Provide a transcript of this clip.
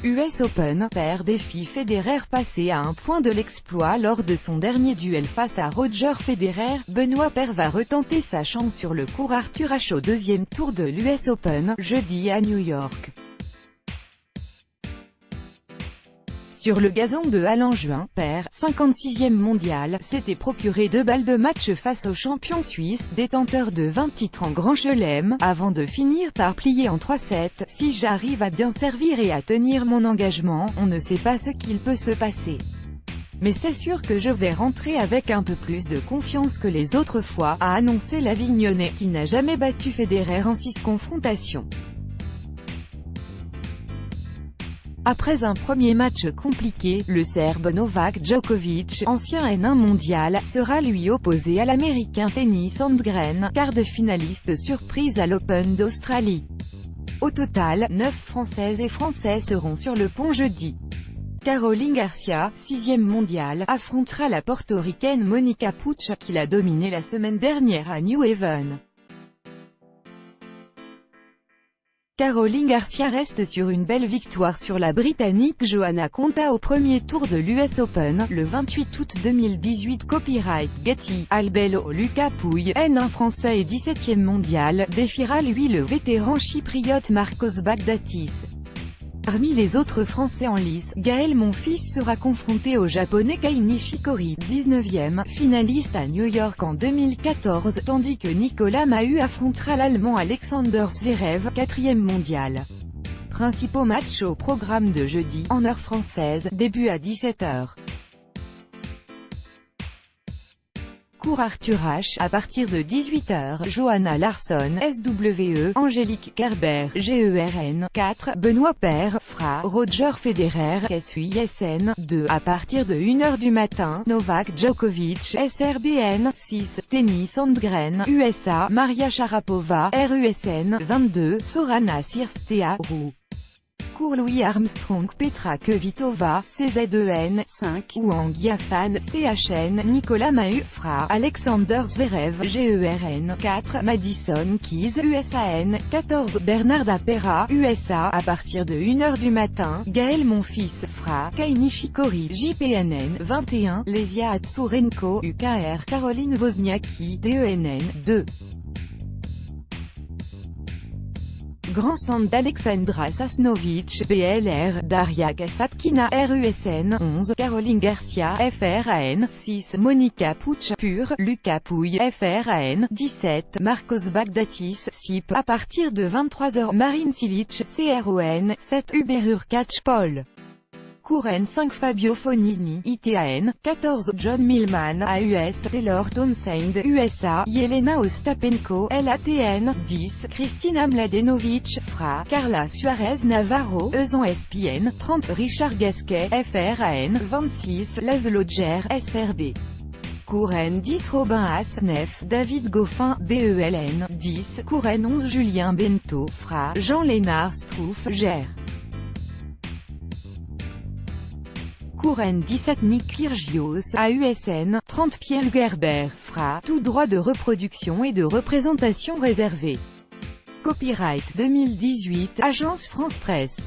US Open, Per défie Federer. Passé à un point de l'exploit lors de son dernier duel face à Roger Federer, Benoît Per va retenter sa chance sur le court Arthur Ashe au deuxième tour de l'US Open, jeudi à New York. Sur le gazon de Halle en juin, Per, 56e mondial, s'était procuré 2 balles de match face au champion suisse, détenteur de 20 titres en Grand Chelem, avant de finir par plier en 3-7. Si j'arrive à bien servir et à tenir mon engagement, on ne sait pas ce qu'il peut se passer. Mais c'est sûr que je vais rentrer avec un peu plus de confiance que les autres fois, a annoncé l'Avignonnais, qui n'a jamais battu Federer en 6 confrontations. Après un premier match compliqué, le Serbe Novak Djokovic, ancien N1 mondial, sera lui opposé à l'Américain Tennys Sandgren, quart de finaliste surprise à l'Open d'Australie. Au total, 9 Françaises et Français seront sur le pont jeudi. Caroline Garcia, 6e mondiale, affrontera la portoricaine Monica Puig, qui l'a dominée la semaine dernière à New Haven. Caroline Garcia reste sur une belle victoire sur la Britannique Johanna Konta au premier tour de l'US Open, le 28 août 2018. Copyright Getty, Albello. Lucas Pouille, N1 français et 17e mondial, défiera lui le vétéran chypriote Marcos Baghdatis. Parmi les autres Français en lice, Gaël Monfils sera confronté au Japonais Kei Nishikori, 19e, finaliste à New York en 2014, tandis que Nicolas Mahut affrontera l'Allemand Alexander Zverev, 4e mondial. Principaux matchs au programme de jeudi, en heure française, début à 17 h. Cours Arthur Ashe, à partir de 18 h, Johanna Larsson, SWE, Angélique Kerber, GERN, 4, Benoît Per, FRA, Roger Federer, SUISN, 2, à partir de 1 h du matin, Novak Djokovic, SRBN, 6, Tennys Sandgren, USA, Maria Sharapova, RUSN, 22, Sorana Cirstea, Roux. Cours Louis Armstrong, Petra Kvitova, CZEN, 5, Wang Yafan, CHN, Nicolas Mahut, FRA, Alexander Zverev, GERN, 4, Madison Keys, USAN, 14, Bernarda Pera, USA, à partir de 1 h du matin, Gaël Monfils, FRA, Kei Nishikori, JPNN, 21, Lesia Atsurenko, UKR, Caroline Wozniacki, DENN, 2. Grand stand d'Alexandra Sasnovic, BLR, Daria Kasatkina, RUSN, 11, Caroline Garcia, FRAN, 6, Monica Puig, Pur, Lucas Pouille, FRAN, 17, Marcos Baghdatis, SIP, à partir de 23 h, Marine Cilic, CRON, 7, Hubert Hurkacz, Paul. Cours N5 Fabio Fognini, ITAN, 14, John Millman, AUS, Taylor Townsend, USA, Yelena Ostapenko, LATN, 10, Kristina Mladenovic, FRA, Carla Suarez Navarro, ESAN SPN, 30, Richard Gasquet, FRAN, 26, Laszlo Djere, SRB. Cours N10 Robin Haas, 9, David Goffin, BELN, 10, Cours N11 Julien Bento, FRA, Jean-Lénard Struff, GER. Cours N17 Nick Kyrgios, AUSN, 30 Pierre Gerber, FRA, tout droit de reproduction et de représentation réservé. Copyright 2018, Agence France Presse.